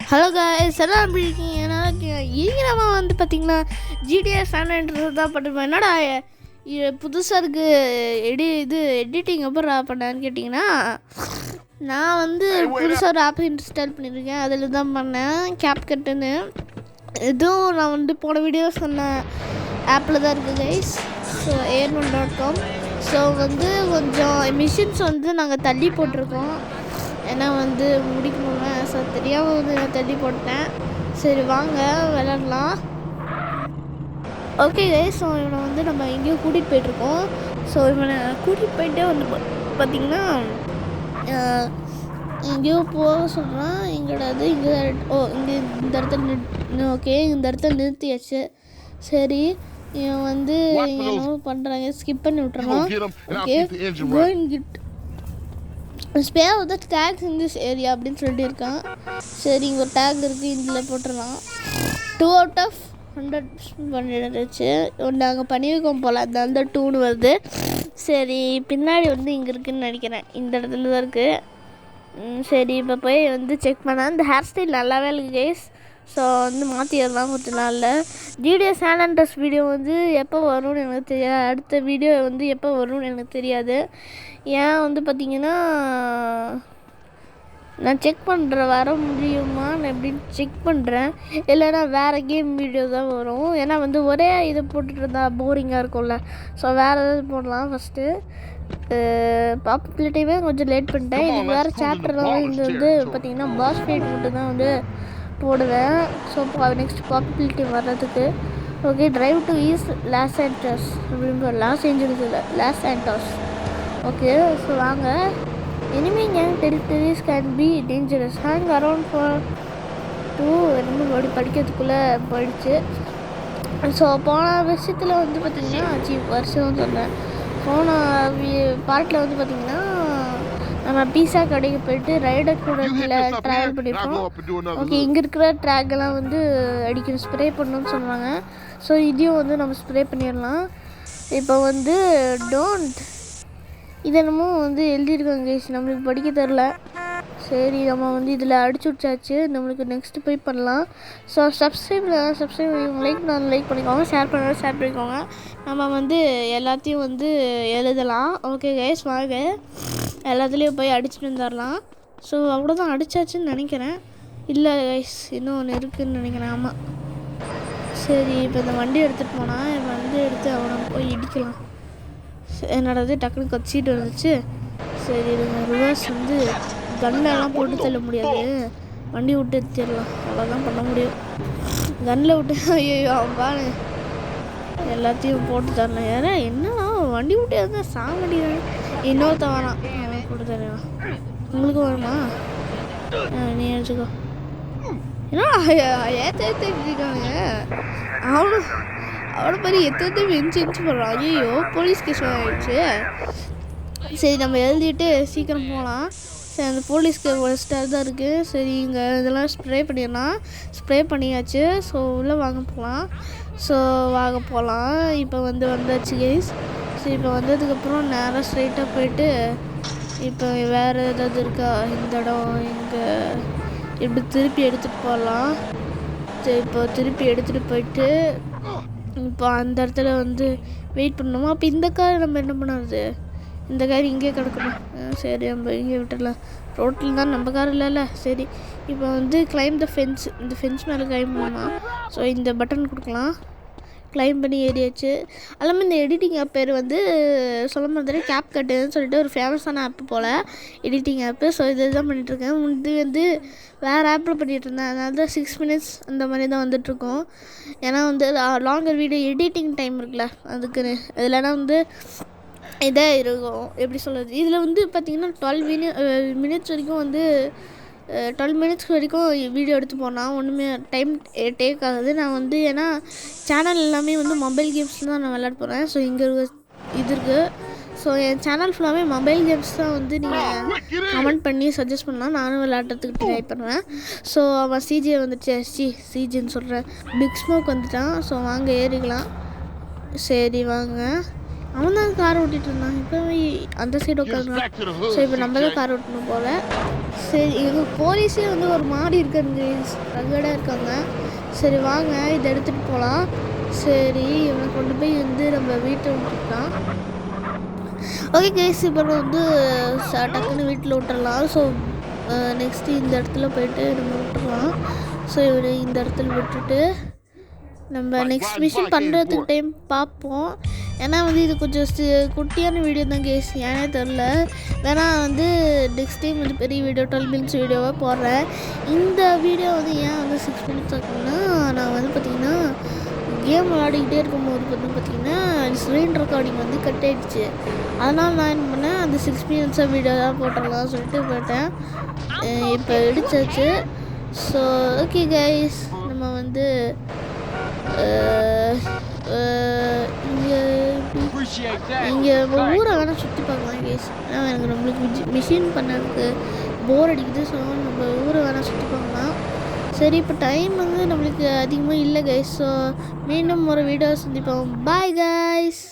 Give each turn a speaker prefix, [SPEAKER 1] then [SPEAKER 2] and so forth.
[SPEAKER 1] Hello guys, எல்லாம் எப்படி இருக்கீங்க? நல்லா இருக்கீங்க? நம்ம வந்து பார்த்திங்கன்னா GTA San Andreas தான் பண்ணிருப்போம். என்னடா புதுசாக இருக்குது எடிட்டிங் எப்போ பண்ணேன்னு கேட்டிங்கன்னா, நான் வந்து புதுசாக ஒரு ஆப் இன்ஸ்டால் பண்ணியிருக்கேன். அதில் தான் பண்ணேன், CapCutன்னு. இதுவும் நான் வந்து போன வீடியோ சொன்ன ஆப்பில் தான் இருக்குது கைஸ். So airman.com. ஸோ வந்து கொஞ்சம் மிஷின்ஸ் வந்து நாங்கள் தள்ளி போட்டிருக்கோம், ஏன்னா வந்து முடிக்கணும்னா. ஸோ தெரியாமல் வந்து நான் தள்ளி போட்டேன். சரி வாங்க விளாட்லாம். ஓகே கைஸ், ஸோ இவனை வந்து நம்ம எங்கேயோ கூட்டிகிட்டு போயிட்டுருக்கோம். ஸோ இவனை கூட்டிகிட்டு போயிட்டே வந்து பார்த்திங்கன்னா எங்கேயோ போக சொல்கிறான். எங்கடாது இங்கே இங்கே இந்த இடத்துல ஓகே, இந்த இடத்துல நிறுத்தியாச்சு. சரி, இவன் வந்து என்னவோ பண்ணுறாங்க, ஸ்கிப் பண்ணி விட்டுறோம். ஓகே, ஸ்பேர் வந்து டேக்ஸ் இன் திஸ் ஏரியா அப்படின்னு சொல்லிட்டு இருக்கான். சரி, இங்கே ஒரு டேக் இருக்குது, இதில் போட்டுடலாம். 2 out of 100 பண்ணிடுச்சு. நாங்கள் பண்ணியிருக்கோம் போல், அதனால தான் 2ன்னு வருது. சரி, பின்னாடி வந்து இங்கே இருக்குதுன்னு நினைக்கிறேன், இந்த இடத்துல தான் இருக்குது. சரி, இப்போ போய் வந்து செக் பண்ணேன். இந்த ஹேர் ஸ்டைல் நல்லாவே இருக்குது கைஸ். ஸோ வந்து மாற்றிடலாம் கொஞ்ச நாளில். GTA San Andreas வீடியோ வந்து எப்போ வரும்னு எனக்கு தெரியாது. அடுத்த வீடியோ வந்து எப்போ வரும்னு எனக்கு தெரியாது. ஏன் வந்து பார்த்திங்கன்னா, நான் செக் பண்ணுறேன் வர முடியுமான்னு எப்படின்னு செக் பண்ணுறேன். இல்லைன்னா வேறு கேம் வீடியோ தான் வரும். ஏன்னா வந்து ஒரே இதை போட்டுட்டு இருந்தால் போரிங்காக இருக்கும்ல. ஸோ வேறு ஏதாவது போடலாம். ஃபஸ்ட்டு பாப்புலேட்டிவே கொஞ்சம் லேட் பண்ணிட்டேன். இது வேறு சாப்டர்லாம் இங்கே வந்து பார்த்திங்கன்னா பாஸ் ஃபைட் மட்டும் தான் வந்து போடுவேன். ஸோ நெக்ஸ்ட் பாப்புலேட்டிவ் வர்றதுக்கு. Okay, drive to east Los Santos அப்படின்னு லாஸ் ஏஞ்சல்ஸ் இல்லை, லாஸ் ஆண்டோஸ். ஓகே, ஸோ வாங்க. enemy gang territories can be dangerous. Hang around for 2 என்னமோ படிக்கிறதுக்குள்ளே போயிடுச்சு. ஸோ போன வருஷத்தில் வந்து பார்த்திங்கன்னா வருஷம்னு சொன்னேன். போன பார்ட்டில் வந்து பார்த்திங்கன்னா நம்ம பீஸா கடைக்கு போயிட்டு ரைடர் கூட ட்ராவல் பண்ணியிருக்கோம். ஓகே, இங்கே இருக்கிற ட்ராக்கெல்லாம் வந்து அடிக்கணும், ஸ்ப்ரே பண்ணணும்னு சொல்லுவாங்க. ஸோ இதையும் வந்து நம்ம ஸ்ப்ரே பண்ணிடலாம். இப்போ வந்து டோன்ட் இது என்னமோ வந்து எழுதியிருக்காங்க கைஸ், நம்மளுக்கு படிக்க தெரில. சரி, நம்ம வந்து இதில் அடிச்சு விட்டாச்சு. நம்மளுக்கு நெக்ஸ்ட்டு போய் பண்ணலாம். ஸோ சப்ஸ்கிரைப் லைக் பண்ணிக்கோங்க, ஷேர் பண்ணிக்கோங்க. நம்ம வந்து எல்லாத்தையும் வந்து எழுதலாம். ஓகே கைஸ், வாங்க எல்லாத்துலேயும் போய் அடிச்சுட்டு வந்துடலாம். ஸோ அவ்வளோதான், அடித்தாச்சுன்னு நினைக்கிறேன். இல்லை கைஸ், இன்னும் ஒன்று இருக்குதுன்னு நினைக்கிறேன். ஆமாம். சரி, இப்போ இந்த வண்டி எடுத்துகிட்டு போனால் வண்டி எடுத்து அவனை போய் இடிக்கலாம். என்னடாது டக்குனு கச்சிட்டு வந்துச்சு. சரி, ரிவர்ஸ் வந்து கன்னெல்லாம் போட்டு தள்ள முடியாது, வண்டி விட்டு எடுத்துடலாம். அவ்வளோதான் பண்ண முடியும். கன்னில் விட்டு ஐயோ அவன் எல்லாத்தையும் போட்டு தரலாம். யாரா என்னன்னா வண்டி விட்டு இருந்தால் சாமடி இன்னொருத்த வேணாம், போட்டு தரலாம். உங்களுக்கு வருமா? நீ எடுத்துக்கோ. ஏன்னா ஏற்றிருக்காங்க அவனை மாதிரி எத்தனை வெஞ்சு போடுறான். ஐயோ, போலீஸ் கேஸ் ஆகிடுச்சு. சரி, நம்ம எழுதிட்டு சீக்கிரம் போகலாம். சரி, அந்த போலீஸ்க்கு ஒரு ஸ்டார் தான் இருக்குது. சரி, இங்கே இதெல்லாம் ஸ்ப்ரே பண்ணிடலாம். ஸ்ப்ரே பண்ணியாச்சு. ஸோ உள்ளே வாங்க போகலாம். இப்போ வந்து வந்தாச்சு கைஸ். ஸோ இப்போ வந்ததுக்கப்புறம் நேராக ஸ்ட்ரைட்டாக போயிட்டு இப்போ வேறு ஏதாவது இருக்கா இந்த இடம் இங்கே இப்படி திருப்பி எடுத்துகிட்டு போகலாம். சரி, இப்போ திருப்பி எடுத்துகிட்டு போயிட்டு இப்போ அந்த இடத்துல வந்து வெயிட் பண்ணணுமா? அப்போ இந்த கார் நம்ம என்ன பண்ணுறது? இந்த கார் இங்கே கிடக்கணும். சரி, நம்ம இங்கே விட்டுடலாம். ரோட்டில் தான், நம்ம கார் இல்லைல்ல. சரி, இப்போ வந்து கிளைம் த ஃபென்ஸ், இந்த ஃபென்ஸ் மேலே கிளைம் பண்ணலாம். ஸோ இந்த பட்டன் கொடுக்கலாம். கிளைம் பண்ணி ஏறியாச்சு. எல்லாமே இந்த எடிட்டிங் ஆப் பேர் வந்து சொல்ல மாதிரி CapCutன்னு சொல்லிட்டு ஒரு ஃபேமஸான ஆப்பு போல், எடிட்டிங் ஆப்பு. ஸோ இதுதான் பண்ணிகிட்ருக்கேன். இது வந்து வேறு ஆப்பில் பண்ணிகிட்டு இருந்தேன். அதனால தான் 6 minutes அந்த மாதிரி தான் வந்துட்டுருக்கோம். ஏன்னா வந்து லாங்கர் வீடியோ எடிட்டிங் டைம் இருக்குல்ல, அதுக்குன்னு. இல்லைனா வந்து இதாக இருக்கும், எப்படி சொல்கிறது, இதில் வந்து பார்த்திங்கன்னா 12 minutes வரைக்கும் வந்து 12 minutes வரைக்கும் வீடியோ எடுத்து போனால் ஒன்றுமே டைம் டேக் ஆகுது. நான் வந்து ஏன்னா சேனல் எல்லாமே வந்து மொபைல் கேம்ஸ் தான் நான் விளையாட போகிறேன். ஸோ இங்கே இது இருக்குது. ஸோ என் சேனல் ஃபுல்லாகவே மொபைல் கேம்ஸ் தான் வந்து நீங்கள் கமெண்ட் பண்ணி சஜஸ்ட் பண்ணலாம், நானும் விளையாடுறதுக்கு ட்ரை பண்ணுவேன். ஸோ அவன் சிஜே வந்துட்டு சிஜின்னு சொல்கிறேன், பிக் ஸ்மோக் வந்துட்டான். ஸோ வாங்க ஏறிக்கலாம். சரி வாங்க, அவன் தான் கார் ஓட்டிகிட்டு இருந்தான். இப்போ அந்த சைடு உட்காந்துறான். ஸோ இப்போ நம்ம தான் கார் ஓட்டணும் போல். சரி எங்கள் போலீஸே வந்து ஒரு மாடி இருக்காங்க, ரகடாக இருக்காங்க. சரி வாங்க இதை எடுத்துகிட்டு போகலாம். சரி இவனை கொண்டு போய் வந்து நம்ம வீட்டை விட்டுட்டான். ஓகே கைஸ், இப்போ வந்து டக்குன்னு வீட்டில் விட்டுடலாம். ஸோ நெக்ஸ்ட்டு இந்த இடத்துல போய்ட்டு நம்ம விட்டுடலாம். ஸோ இவனை இந்த இடத்துல விட்டுட்டு நம்ம நெக்ஸ்ட் மிஷன் பண்ணுறதுக்கு டைம் பார்ப்போம். ஏன்னா வந்து இது கொஞ்சம் குட்டியான வீடியோ தான் கேஸ், ஏனே தெரில. வேணா வந்து நெக்ஸ்ட் டைம் வந்து பெரிய வீடியோ 12 மினிட்ஸ் வீடியோவாக போடுறேன். இந்த வீடியோ வந்து ஏன் வந்து 6 மினிட்ஸ் ஆகும்னா, நான் வந்து பார்த்திங்கன்னா கேம் விளையாடிக்கிட்டே இருக்கும்போது பார்த்திங்கன்னா ஸ்க்ரீன் ரெக்கார்டிங் வந்து கட் ஆகிடுச்சு. அதனால் நான் என்ன பண்ணேன், அந்த 6 மினிட்ஸாக வீடியோ தான் போட்டுடலாம் சொல்லிட்டு போயிட்டேன். இப்போ இடிச்சாச்சு. ஸோ ஓகே கைஸ், நம்ம வந்து இங்கே ஊரை வேணால் சுற்றி பார்க்கலாம் கேஸ். ஏன்னா எனக்கு நம்மளுக்கு மிஷின் பண்ணதுக்கு போர் அடிக்குது. ஸோ நம்ம ஊரை வேணால் சுற்றி பார்க்கலாம். சரி இப்போ டைம் வந்து நம்மளுக்கு அதிகமாக இல்லை கைஸ். ஸோ மீண்டும் ஒரு வீடியோ சந்திப்போம். Bye guys.